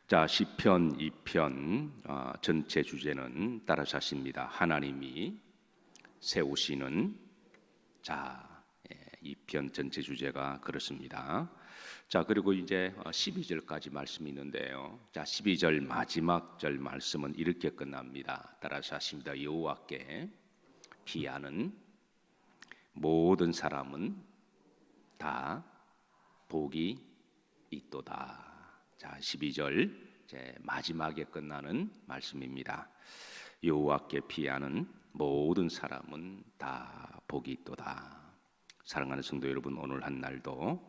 자, 시편 2편 전체 주제는 따라서 하십니다. 하나님이 세우시는. 자, 2편 전체 주제가 그렇습니다. 자, 그리고 이제 12절까지 말씀이 있는데요. 자, 12절 마지막 절 말씀은 이렇게 끝납니다. 따라서 하십니다. 여호와께 피하는 모든 사람은 다 복이 있도다. 자, 12절 이제 마지막에 끝나는 말씀입니다. 여호와께 피하는 모든 사람은 다 복이 있도다. 사랑하는 성도 여러분, 오늘 한 날도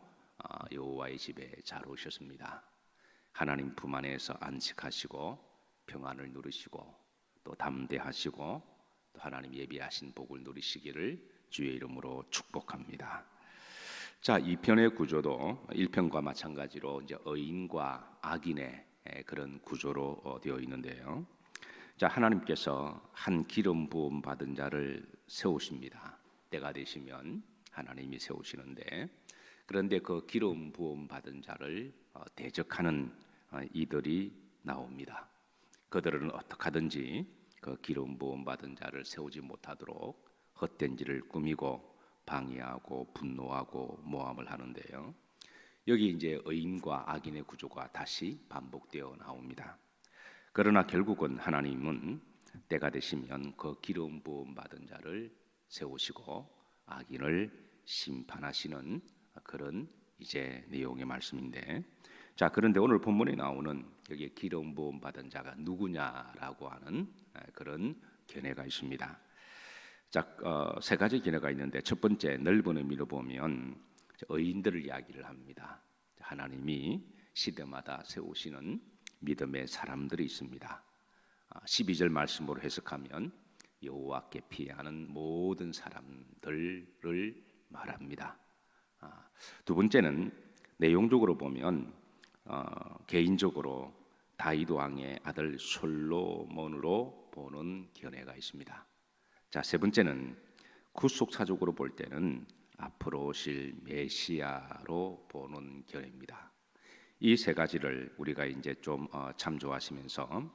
여호와의 집에 잘 오셨습니다. 하나님 품 안에서 안식하시고 평안을 누리시고 또 담대하시고 또 하나님 예비하신 복을 누리시기를 주의 이름으로 축복합니다. 자, 2편의 구조도 1편과 마찬가지로 이제 의인과 악인의 그런 구조로 되어 있는데요. 자, 하나님께서 한 기름 부음 받은 자를 세우십니다. 때가 되시면 하나님이 세우시는데, 그런데 그 기름 부음 받은 자를 대적하는 이들이 나옵니다. 그들은 어떻게 하든지 그 기름 부음 받은 자를 세우지 못하도록 헛된 일을 꾸미고 방해하고 분노하고 모함을 하는데요. 여기 이제 의인과 악인의 구조가 다시 반복되어 나옵니다. 그러나 결국은 하나님은 때가 되시면 그 기름 부음 받은 자를 세우시고 악인을 심판하시는 그런 이제 내용의 말씀인데, 자, 그런데 오늘 본문에 나오는 여기 기름 부음 받은 자가 누구냐라고 하는 그런 견해가 있습니다. 자, 세 가지 견해가 있는데, 첫 번째 넓은 의미로 보면 의인들을 이야기를 합니다. 하나님이 시대마다 세우시는 믿음의 사람들이 있습니다. 12절 말씀으로 해석하면 여호와께 피하는 모든 사람들을 말합니다. 두 번째는 내용적으로 보면 개인적으로 다윗 왕의 아들 솔로몬으로 보는 견해가 있습니다. 자, 세 번째는 구속사적으로 볼 때는 앞으로 오실 메시아로 보는 견해입니다. 이 세 가지를 우리가 이제 좀 참조하시면서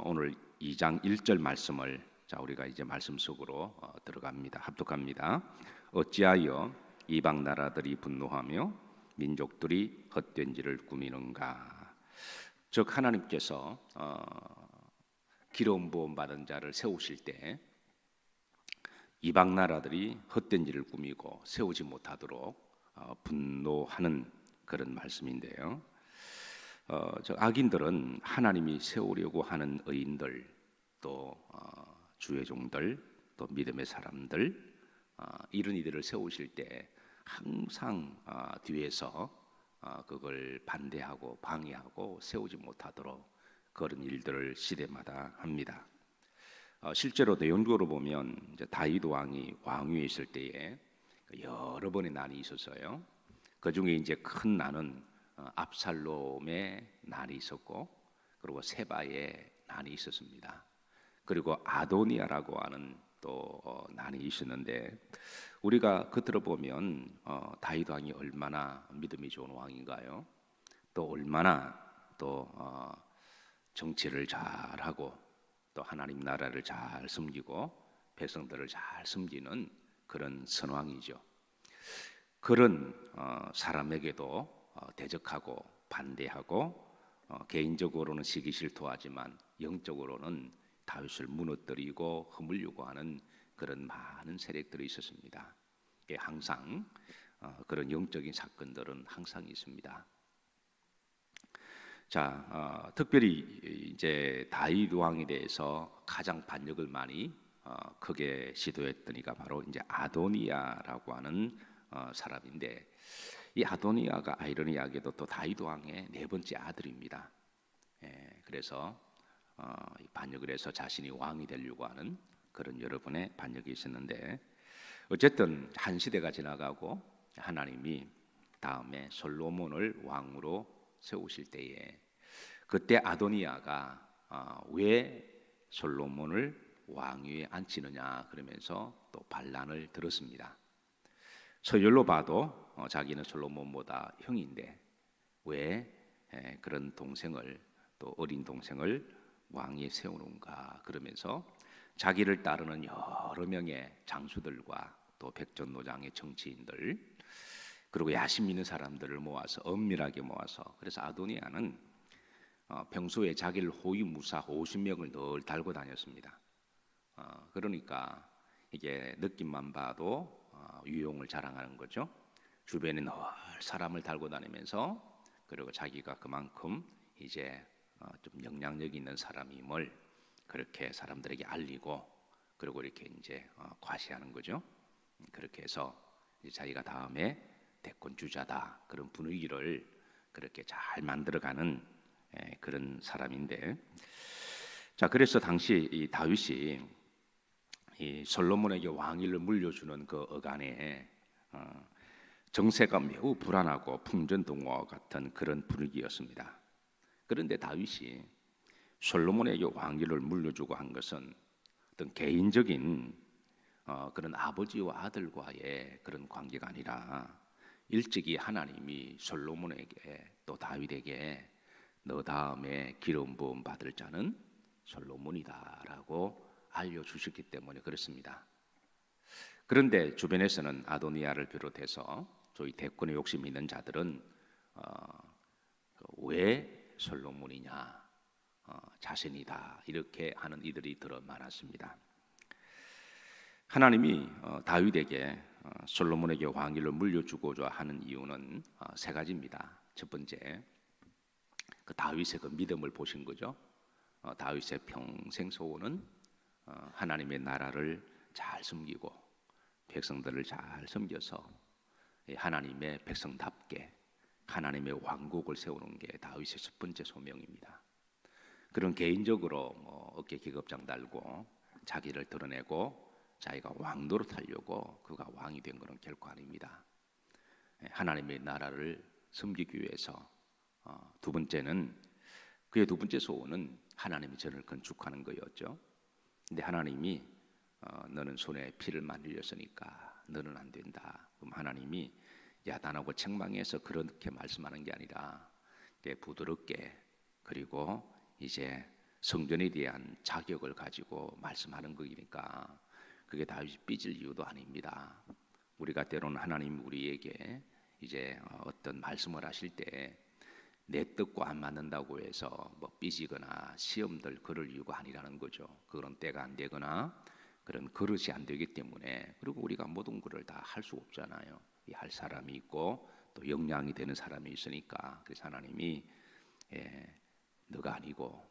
오늘 2장 1절 말씀을 우리가 이제 말씀 속으로 들어갑니다. 합독합니다. 어찌하여 이방 나라들이 분노하며 민족들이 헛된 일을 꾸미는가. 즉 하나님께서 기름 부음 받은 자를 세우실 때 이방 나라들이 헛된 일을 꾸미고 세우지 못하도록 분노하는 그런 말씀인데요. 악인들은 하나님이 세우려고 하는 의인들, 또 주의 종들, 또 믿음의 사람들, 이런 이들을 세우실 때 항상 뒤에서 그걸 반대하고 방해하고 세우지 못하도록 그런 일들을 시대마다 합니다. 실제로 내용적으로 보면 이제 다윗 왕이 왕위에 있을 때에 여러 번의 난이 있었어요. 그 중에 이제 큰 난은 압살롬의 난이 있었고, 그리고 세바의 난이 있었습니다. 그리고 아도니아라고 하는 또 난이 있었는데, 우리가 겉으로 보면 다윗 왕이 얼마나 믿음이 좋은 왕인가요? 또 얼마나 또 정치를 잘하고 또 하나님 나라를 잘 섬기고 백성들을 잘 섬기는 그런 선왕이죠. 그런 사람에게도 대적하고 반대하고 개인적으로는 시기 질투하지만 영적으로는 다윗을 무너뜨리고 허물려고 하는 그런 많은 세력들이 있었습니다. 항상 그런 영적인 사건들은 항상 있습니다. 자, 특별히 이제 다윗 왕에 대해서 가장 반역을 많이 크게 시도했던 이가 바로 이제 아도니아라고 하는 사람인데, 이 아도니아가 아이러니하게도 또 다윗 왕의 네 번째 아들입니다. 그래서 반역을 해서 자신이 왕이 되려고 하는 그런 여러분의 반역이 있었는데, 어쨌든 한 시대가 지나가고 하나님이 다음에 솔로몬을 왕으로 세우실 때에, 그때 아도니아가 왜 솔로몬을 왕위에 앉히느냐 그러면서 또 반란을 들었습니다. 서열로 봐도 자기는 솔로몬보다 형인데 왜 그런 동생을, 또 어린 동생을 왕위에 세우는가, 그러면서 자기를 따르는 여러 명의 장수들과 또 백전노장의 정치인들, 그리고 야심 있는 사람들을 모아서 엄밀하게 모아서, 그래서 아도니아는 평소에 자기를 호위무사 50명을 늘 달고 다녔습니다. 그러니까 이게 느낌만 봐도 유용을 자랑하는 거죠. 주변에 늘 사람을 달고 다니면서, 그리고 자기가 그만큼 이제 좀 영향력 있는 사람임을 그렇게 사람들에게 알리고, 그리고 이렇게 이제 과시하는 거죠. 그렇게 해서 이제 자기가 다음에 대권 주자다, 그런 분위기를 그렇게 잘 만들어가는 그런 사람인데, 자, 그래서 당시 이 다윗이 이 솔로몬에게 왕위를 물려주는 그 어간에 정세가 매우 불안하고 풍전등화와 같은 그런 분위기였습니다. 그런데 다윗이 솔로몬에게 왕위를 물려주고 한 것은 어떤 개인적인 그런 아버지와 아들과의 그런 관계가 아니라, 일찍이 하나님이 솔로몬에게 또 다윗에게 너 다음에 기름 부음 받을 자는 솔로몬이다라고 알려주셨기 때문에 그렇습니다. 그런데 주변에서는 아도니아를 비롯해서 저희 대권에 욕심 있는 자들은 왜 솔로몬이냐, 자신이다, 이렇게 하는 이들이 들어 많았습니다. 하나님이 다윗에게 솔로몬에게 왕위를 물려주고자 하는 이유는 세 가지입니다. 첫 번째, 그 다윗의 그 믿음을 보신 거죠. 다윗의 평생 소원은 하나님의 나라를 잘 섬기고 백성들을 잘 섬겨서 하나님의 백성답게 하나님의 왕국을 세우는 게 다윗의 첫 번째 소명입니다. 그런 개인적으로 어깨 기겁장 달고 자기를 드러내고 자기가 왕 노릇하려고 그가 왕이 된 것은 결코 아닙니다. 하나님의 나라를 섬기기 위해서. 두 번째는, 그의 두 번째 소원은 하나님이 저를 건축하는 거였죠. 근데 하나님이 너는 손에 피를 많이 흘렸으니까 너는 안 된다. 그럼 하나님이 야단하고 책망해서 그렇게 말씀하는 게 아니라 부드럽게, 그리고 이제 성전에 대한 자격을 가지고 말씀하는 거니까 그게 다윗이 삐질 이유도 아닙니다. 우리가 때로는 하나님 우리에게 이제 어떤 말씀을 하실 때 내 뜻과 안 맞는다고 해서 뭐 삐지거나 시험들 그럴 이유가 아니라는 거죠. 그런 때가 안 되거나 그런 그릇이 안 되기 때문에. 그리고 우리가 모든 것을 다 할 수 없잖아요. 할 사람이 있고 또 역량이 되는 사람이 있으니까. 그래서 하나님이 너가 아니고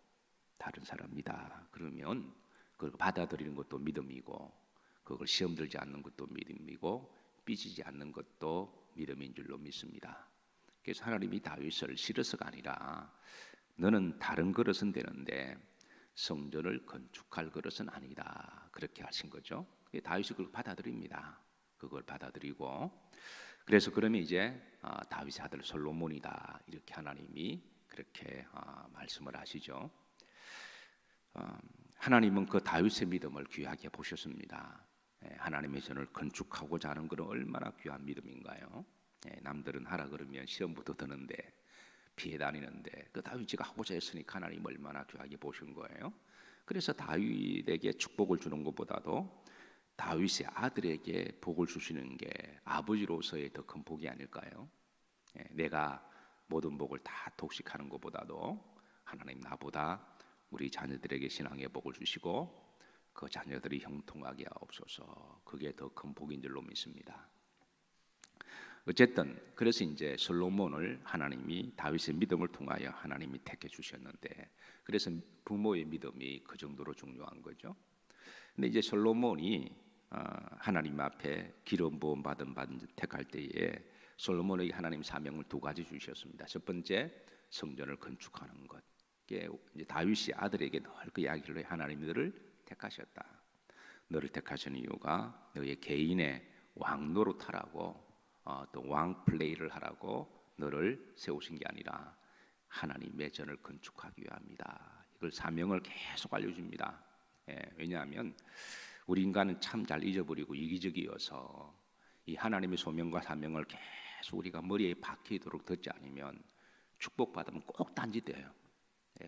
다른 사람이다 그러면 그걸 받아들이는 것도 믿음이고, 그걸 시험 들지 않는 것도 믿음이고, 삐지지 않는 것도 믿음인 줄로 믿습니다. 그래서 하나님이 다윗을 싫어서가 아니라 너는 다른 그릇은 되는데 성전을 건축할 그릇은 아니다, 그렇게 하신 거죠. 다윗이 그걸 받아들입니다. 그걸 받아들이고, 그래서 그러면 이제 다윗의 아들 솔로몬이다, 이렇게 하나님이 그렇게 말씀을 하시죠. 하나님은 그 다윗의 믿음을 귀하게 보셨습니다. 하나님의 전을 건축하고자 하는 것은 얼마나 귀한 믿음인가요? 남들은 하라 그러면 시험부터 드는데 피해 다니는데 그 다윗이가 하고자 했으니까 하나님 얼마나 귀하게 보신 거예요. 그래서 다윗에게 축복을 주는 것보다도 다윗의 아들에게 복을 주시는 게 아버지로서의 더 큰 복이 아닐까요? 내가 모든 복을 다 독식하는 것보다도 하나님 나보다 우리 자녀들에게 신앙의 복을 주시고 그 자녀들이 형통하게 하옵소서, 그게 더 큰 복인 줄로 믿습니다. 어쨌든 그래서 이제 솔로몬을 하나님이 다윗의 믿음을 통하여 하나님이 택해 주셨는데, 그래서 부모의 믿음이 그 정도로 중요한 거죠. 근데 이제 솔로몬이 하나님 앞에 기름 부음 받은 택할 때에 솔로몬에게 하나님 사명을 두 가지 주셨습니다. 첫 번째, 성전을 건축하는 것. 이제 다윗이 아들에게 늘 그 이야기를 해. 하나님이 너를 택하셨다. 너를 택하신 이유가 너의 개인의 왕 노릇하라고, 또 왕 플레이를 하라고 너를 세우신 게 아니라 하나님의 전을 건축하기 위함이다. 이걸 사명을 계속 알려줍니다. 왜냐하면 우리 인간은 참 잘 잊어버리고 이기적이어서 이 하나님의 소명과 사명을 계속 우리가 머리에 박히도록 듣지 않으면 축복받으면 꼭 딴짓해요.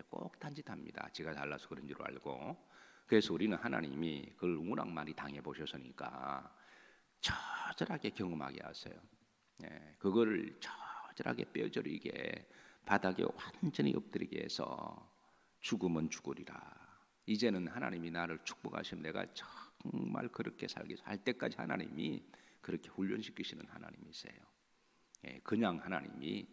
꼭 딴짓합니다. 지가 잘나서 그런 줄 알고. 그래서 우리는 하나님이 그걸 워낙 많이 당해보셨으니까 처절하게 경험하게 하세요. 그거를 처절하게 뼈저리게 바닥에 완전히 엎드리게 해서 죽으면 죽으리라. 이제는 하나님이 나를 축복하시면 내가 정말 그렇게 살겠어 할 때까지 하나님이 그렇게 훈련시키시는 하나님이세요. 그냥 하나님이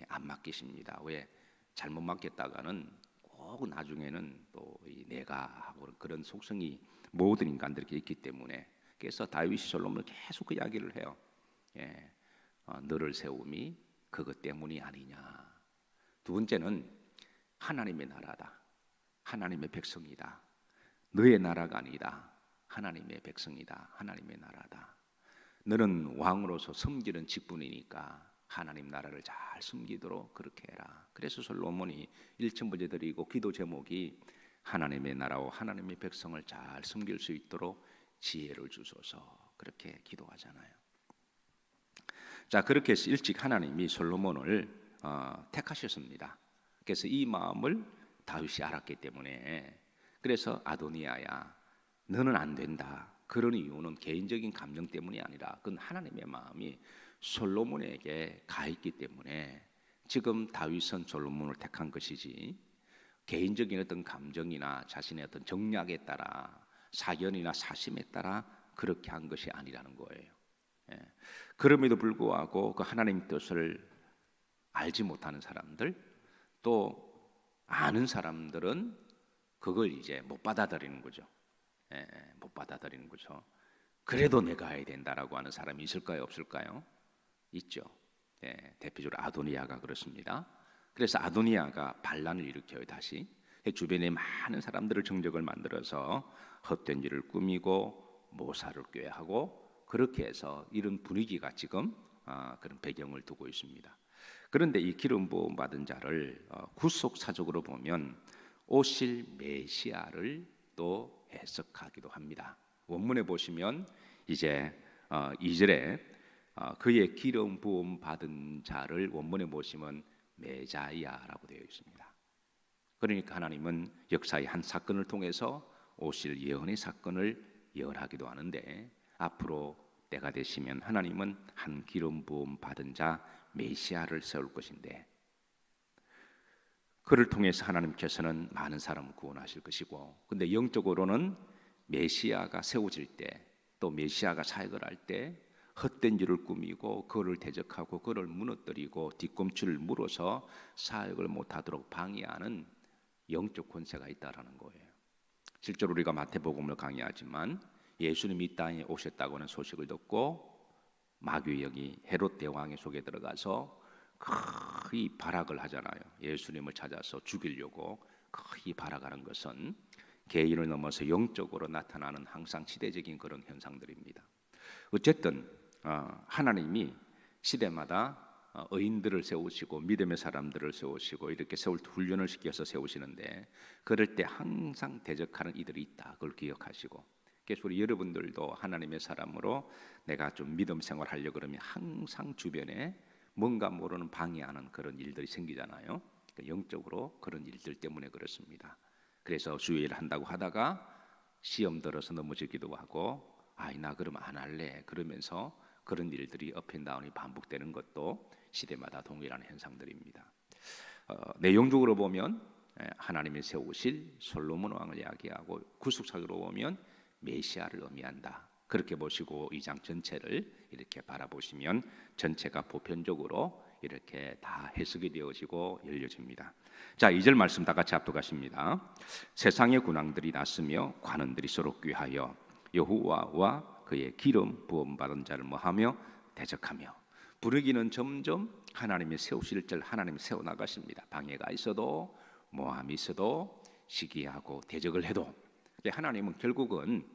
안 맡기십니다. 왜? 잘못 맡겼다가는 꼭 나중에는 또 내가 하고 그런 속성이 모든 인간들에게 있기 때문에 그래서 다윗이 솔로몬을 계속 그 이야기를 해요. 너를 세움이 그것 때문이 아니냐. 두 번째는 하나님의 나라다. 하나님의 백성이다. 너의 나라가 아니다. 하나님의 백성이다. 하나님의 나라다. 너는 왕으로서 섬기는 직분이니까 하나님 나라를 잘 섬기도록 그렇게 해라. 그래서 솔로몬이 일천번제 드리고 기도 제목이 하나님의 나라와 하나님의 백성을 잘 섬길 수 있도록 지혜를 주소서 그렇게 기도하잖아요. 자, 그렇게 해서 일찍 하나님이 솔로몬을 택하셨습니다. 그래서 이 마음을 다윗이 알았기 때문에 그래서 아도니아야 너는 안 된다. 그런 이유는 개인적인 감정 때문이 아니라 그건 하나님의 마음이 솔로몬에게 가 있기 때문에 지금 다윗은 솔로몬을 택한 것이지 개인적인 어떤 감정이나 자신의 어떤 정략에 따라 사견이나 사심에 따라 그렇게 한 것이 아니라는 거예요. 그럼에도 불구하고 그 하나님 뜻을 알지 못하는 사람들 또 아는 사람들은 그걸 이제 못 받아들이는 거죠. 못 받아들이는 거죠. 그래도 내가 해야 된다라고 하는 사람이 있을까요? 없을까요? 있죠. 대표적으로 아도니아가 그렇습니다. 그래서 아도니아가 반란을 일으켜요. 다시 주변에 많은 사람들을 정적을 만들어서 헛된 일을 꾸미고 모사를 꾀하고 그렇게 해서 이런 분위기가 지금 그런 배경을 두고 있습니다. 그런데 이 기름 부음 받은 자를 구속사적으로 보면 오실 메시아를 또 해석하기도 합니다. 원문에 보시면 이제 2절에 그의 기름 부음 받은 자를 원문에 보시면 메자이아라고 되어 있습니다. 그러니까 하나님은 역사의 한 사건을 통해서 오실 예언의 사건을 예언하기도 하는데 앞으로 때가 되시면 하나님은 한 기름 부음 받은 자 메시아를 세울 것인데 그를 통해서 하나님께서는 많은 사람을 구원하실 것이고 근데 영적으로는 메시아가 세워질 때 또 메시아가 사역을 할 때 헛된 일을 꾸미고 그를 대적하고 그를 무너뜨리고 뒤꿈치를 물어서 사역을 못하도록 방해하는 영적 권세가 있다라는 거예요. 실제로 우리가 마태복음을 강의하지만 예수님이 이 땅에 오셨다고 하는 소식을 듣고 마귀의 영이 헤롯 대왕의 속에 들어가서 거의 발악을 하잖아요. 예수님을 찾아서 죽이려고 거의 발악하는 것은 개인을 넘어서 영적으로 나타나는 항상 시대적인 그런 현상들입니다. 어쨌든 하나님이 시대마다 의인들을 세우시고 믿음의 사람들을 세우시고 이렇게 세울 훈련을 시켜서 세우시는데 그럴 때 항상 대적하는 이들이 있다. 그걸 기억하시고 그래서 우리 여러분들도 하나님의 사람으로 내가 좀 믿음 생활하려고 그러면 항상 주변에 뭔가 모르는 방해하는 그런 일들이 생기잖아요. 영적으로 그런 일들 때문에 그렇습니다. 그래서 주의를 한다고 하다가 시험 들어서 넘어지기도 하고 나 그럼 안 할래 그러면서 그런 일들이 업앤다운이 반복되는 것도 시대마다 동일한 현상들입니다. 내용적으로 보면 하나님이 세우실 솔로몬 왕을 이야기하고 구속사적으로 보면 메시아를 의미한다. 그렇게 보시고 이 장 전체를 이렇게 바라보시면 전체가 보편적으로 이렇게 다 해석이 되어지고 열려집니다. 자, 2절 말씀 다 같이 합독하십니다. 세상의 군왕들이 났으며 관원들이 서로 꾀하여 여호와와 그의 기름 부음 받은 자를 뭐하며 대적하며 부르기는 점점 하나님이 세우실 줄 하나님이 세워 나가십니다. 방해가 있어도 모함이 있어도 시기하고 대적을 해도 하나님은 결국은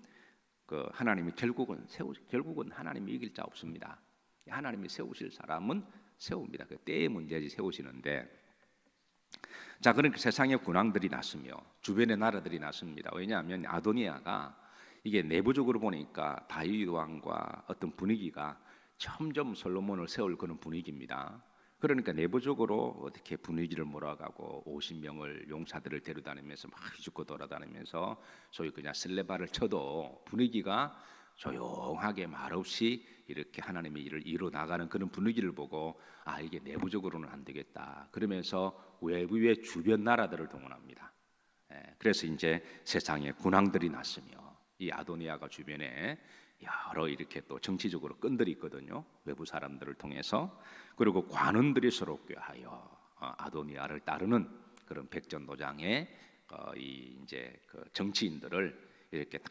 결국은 하나님이 이길 자 없습니다. 하나님이 세우실 사람은 세웁니다. 그 때의 문제지 세우시는데 자, 그러니까 세상의 군왕들이 났으며 주변의 나라들이 났습니다. 왜냐하면 아도니아가 이게 내부적으로 보니까 다윗 왕과 어떤 분위기가 점점 솔로몬을 세울 그런 분위기입니다. 그러니까 내부적으로 어떻게 분위기를 몰아가고 50명을 용사들을 데려다니면서 막 휘젓고 돌아다니면서 소위 그냥 쓸레발을 쳐도 분위기가 조용하게 말없이 이렇게 하나님의 일을 이뤄 나가는 그런 분위기를 보고 아 이게 내부적으로는 안 되겠다. 그러면서 외부의 주변 나라들을 동원합니다. 그래서 이제 세상에 군왕들이 났으며 이 아도니아가 주변에 여러 이렇게 또 정치적으로 끈들이 있거든요. 외부 사람들을 통해서. 그리고 관원들이 서로 꾀하여 아도니아를 따르는 그런 백전도장의 이 이제 그 정치인들을 이렇게 다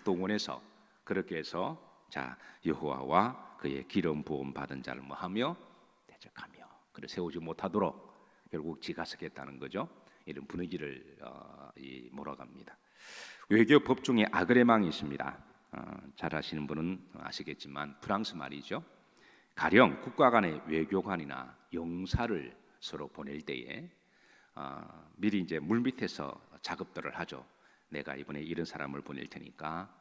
동원해서 그렇게 해서 자 여호와와 그의 기름 부음 받은 자를 뭐하며 대적하며 그를 세우지 못하도록 결국 지가 서겠다는 거죠. 이런 분위기를 몰아갑니다. 외교 법 중에 아그레망이 있습니다. 잘 아시는 분은 아시겠지만 프랑스 말이죠. 가령 국가 간의 외교관이나 영사를 서로 보낼 때에 미리 이제 물밑에서 작업들을 하죠. 내가 이번에 이런 사람을 보낼 테니까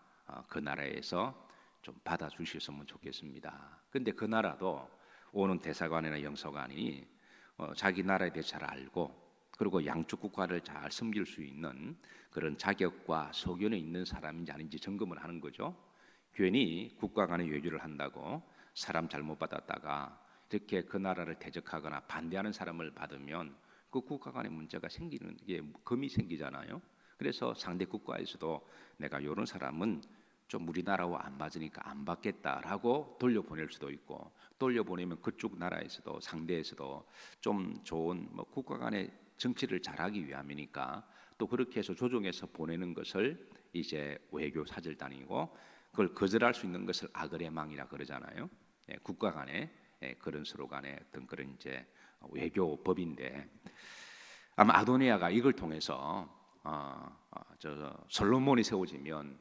그 나라에서 좀 받아주셨으면 좋겠습니다. 근데 그 나라도 오는 대사관이나 영사관이 자기 나라에 대해 잘 알고 그리고 양쪽 국가를 잘 섬길 수 있는 그런 자격과 소견이 있는 사람인지 아닌지 점검을 하는 거죠. 괜히 국가 간의 외교를 한다고 사람 잘못 받았다가 이렇게 그 나라를 대적하거나 반대하는 사람을 받으면 그 국가 간의 문제가 생기는 게 금이 생기잖아요. 그래서 상대 국가에서도 내가 이런 사람은 좀 우리나라와 안 맞으니까 안 받겠다라고 돌려보낼 수도 있고 돌려보내면 그쪽 나라에서도 상대에서도 좀 좋은 뭐 국가 간의 정치를 잘하기 위함이니까 또 그렇게 해서 조정해서 보내는 것을 이제 외교 사절단이고 그걸 거절할 수 있는 것을 아그레망이라 그러잖아요. 국가 간의 그런 서로 간의 어떤 그런 이제 외교법인데 아마 아도니아가 이걸 통해서 솔로몬이 세워지면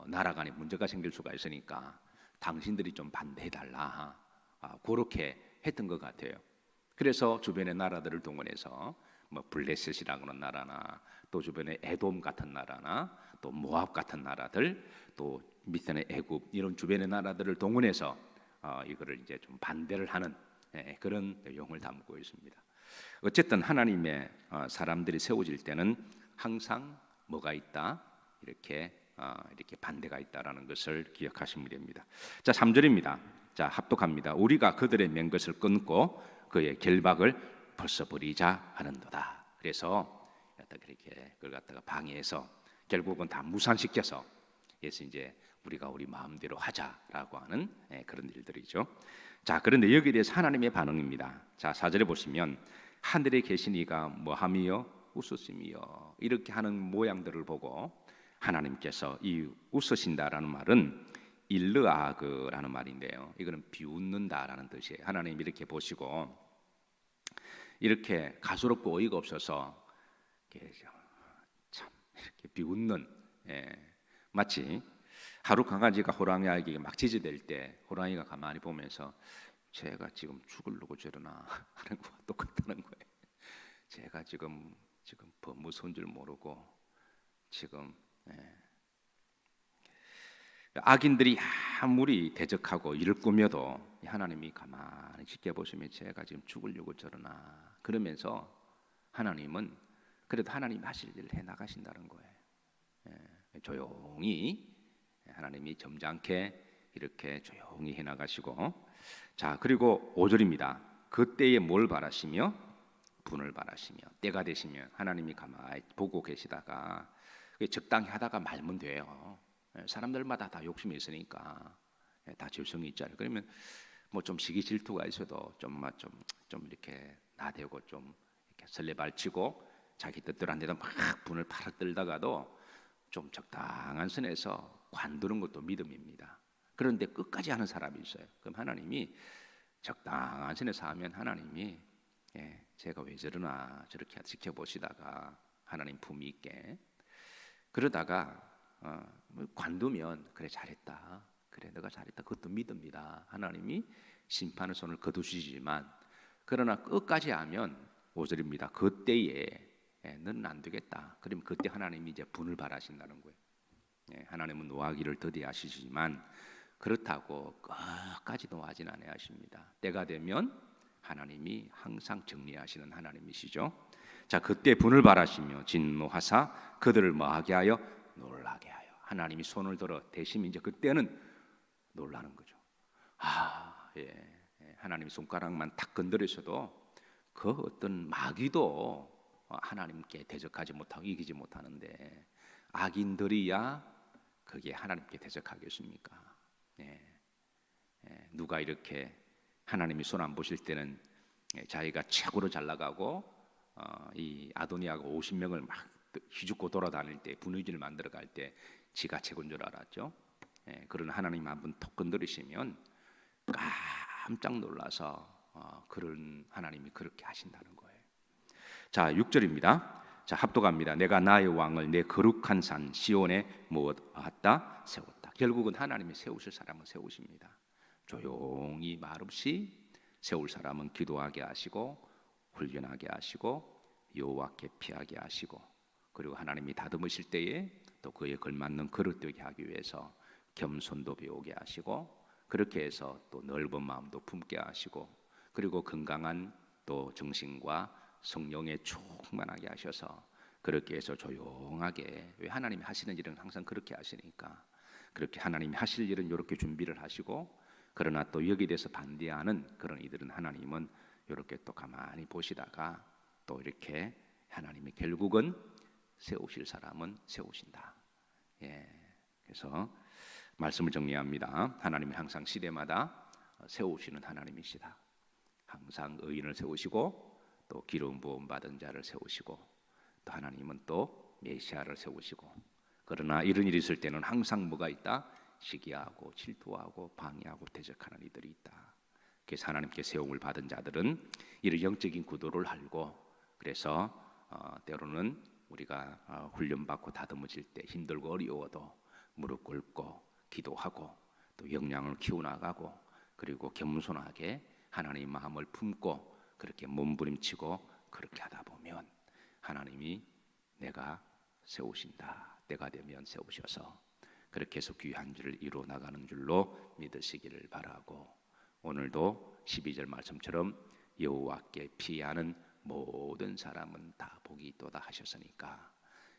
나라 간에 문제가 생길 수가 있으니까 당신들이 좀 반대해달라 그렇게 했던 것 같아요. 그래서 주변의 나라들을 동원해서 뭐 블레셋이라고 하는 나라나 또 주변에 에돔 같은 나라나 또 모압 같은 나라들 또 밑에는 애굽 이런 주변의 나라들을 동원해서 이거를 이제 좀 반대를 하는 그런 내용을 담고 있습니다. 어쨌든 하나님의 사람들이 세워질 때는 항상 뭐가 있다 이렇게 반대가 있다라는 것을 기억하시면 됩니다. 자 3절입니다. 자 합독합니다. 우리가 그들의 맹 것을 끊고 그의 결박을 벗어버리자 하는도다. 그래서 그렇게 그걸 갖다가 방해해서 결국은 다 무산시켜서 그래서 이제 우리가 우리 마음대로 하자라고 하는 그런 일들이죠. 자 그런데 여기에 대해서 하나님의 반응입니다. 자 4절에 보시면 하늘에 계신 이가 뭐하며 웃으시며 이렇게 하는 모양들을 보고 하나님께서 이 웃으신다라는 말은 일르아그라는 말인데요. 이거는 비웃는다라는 뜻이에요. 하나님 이렇게 보시고 이렇게 가소롭고 어이가 없어서 참 이렇게 비웃는 마치 하루 강아지가 호랑이에게 막 지지댈 때 호랑이가 가만히 보면서 제가 지금 죽으려고 저러나 하는 거와 똑같다는 거예요. 제가 지금 무서운 줄 모르고 지금 악인들이 아무리 대적하고 이를 꾸며도 하나님이 가만히 지켜보시면 제가 지금 죽으려고 저러나 그러면서 하나님은 그래도 하나님이 하실 일을 해나가신다는 거예요. 조용히 하나님이 점잖게 이렇게 조용히 해나가시고 자 그리고 5절입니다. 그때에 뭘 바라시며 분을 바라시며 때가 되시면 하나님이 가만히 보고 계시다가 적당히 하다가 말면 돼요. 사람들마다 다 욕심이 있으니까 다 질성이 있잖아요. 그러면 뭐 좀 시기 질투가 있어도 좀 이렇게 나대고 좀 이렇게 설레발치고 자기 뜻대로 안 되다 막 분을 팔아 떨다가도 좀 적당한 선에서 관두는 것도 믿음입니다. 그런데 끝까지 하는 사람이 있어요. 그럼 하나님이 적당한 선에서 하면 하나님이 제가 왜 저러나 저렇게 지켜보시다가 하나님 품위 있게 그러다가 관두면 그래 잘했다. 그래 너가 잘했다. 그것도 믿습니다. 하나님이 심판의 손을 거두시지만 그러나 끝까지 하면 5절입니다. 그때에 너는 안 되겠다. 그러면 그때 하나님이 이제 분을 바라신다는 거예요. 하나님은 노하기를 더디하시지만 그렇다고 끝까지 노하진 않으십니다. 때가 되면 하나님이 항상 정리하시는 하나님이시죠. 자, 그때 분을 발하시며 진노하사 그들을 뭐하게 하여 놀라게 하여. 하나님이 손을 들어 대신 이제 그때는 놀라는 거죠. 하나님이 손가락만 탁 건드리셔도 그 어떤 마귀도 하나님께 대적하지 못하고 이기지 못하는데 악인들이야 그게 하나님께 대적하겠습니까? 누가 이렇게 하나님이 손 안 보실 때는 자기가 최고로 잘 나가고 이 아도니아가 50명을 막 휘죽고 돌아다닐 때 분위기를 만들어 갈 때 지가 최고인 줄 알았죠. 그런 하나님 한 분 톡 건드리시면 깜짝 놀라서 그런 하나님이 그렇게 하신다는 거예요. 자, 6절입니다. 자, 합독합니다. 내가 나의 왕을 내 거룩한 산 시온에 모았다 세웠다. 결국은 하나님이 세우실 사람은 세우십니다. 조용히 말없이 세울 사람은 기도하게 하시고 훈련하게 하시고 여호와께 피하게 하시고, 그리고 하나님이 다듬으실 때에 또 그에 걸맞는 그릇되게 하기 위해서 겸손도 배우게 하시고, 그렇게 해서 또 넓은 마음도 품게 하시고, 그리고 건강한 또 정신과 성령에 충만하게 하셔서 그렇게 해서 조용하게, 왜 하나님이 하시는 일은 항상 그렇게 하시니까 그렇게 하나님이 하실 일은 이렇게 준비를 하시고, 그러나 또 여기에 대해서 반대하는 그런 이들은 하나님은 이렇게 또 가만히 보시다가 또 이렇게 하나님이 결국은 세우실 사람은 세우신다. 그래서 말씀을 정리합니다. 하나님은 항상 시대마다 세우시는 하나님이시다. 항상 의인을 세우시고 또 기름 부음 받은 자를 세우시고, 또 하나님은 또 메시아를 세우시고, 그러나 이런 일이 있을 때는 항상 뭐가 있다? 시기하고 질투하고 방해하고 대적하는 이들이 있다. 그래서 하나님께 세움을 받은 자들은 이런 영적인 구도를 알고, 그래서 때로는 우리가 훈련받고 다듬어질 때 힘들고 어려워도 무릎 꿇고 기도하고 또 역량을 키워나가고, 그리고 겸손하게 하나님의 마음을 품고 그렇게 몸부림치고 그렇게 하다 보면 하나님이 내가 세우신다. 때가 되면 세우셔서 그렇게 해서 귀한 일을 이루어 나가는 줄로 믿으시기를 바라고, 오늘도 12절 말씀처럼 여호와께 피하는 모든 사람은 다 복이 있도다 하셨으니까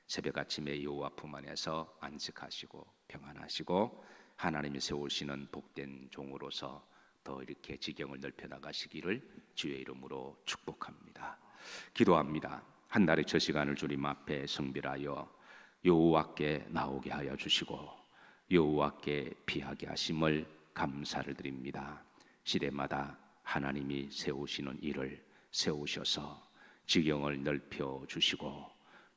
새벽 아침에 여호와 품 안에서 안식하시고 평안하시고 하나님이 세우시는 복된 종으로서 더 이렇게 지경을 넓혀 나가시기를 주의 이름으로 축복합니다. 기도합니다. 한 달의 저 시간을 주님 앞에 성별하여 여호와께 나오게 하여 주시고 여호와께 피하게 하심을 감사를 드립니다. 시대마다 하나님이 세우시는 일을 세우셔서 지경을 넓혀 주시고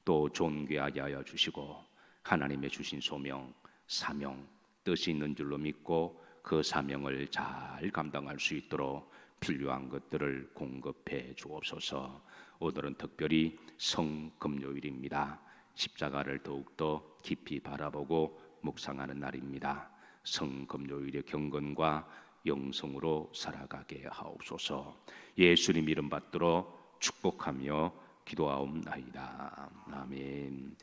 또 존귀하게 하여 주시고 하나님의 주신 소명, 사명, 뜻이 있는 줄로 믿고 그 사명을 잘 감당할 수 있도록 필요한 것들을 공급해 주옵소서. 오늘은 특별히 성금요일입니다. 십자가를 더욱더 깊이 바라보고 묵상하는 날입니다. 성금요일의 경건과 영성으로 살아가게 하옵소서. 예수님 이름 받들어 축복하며 기도하옵나이다. 아멘.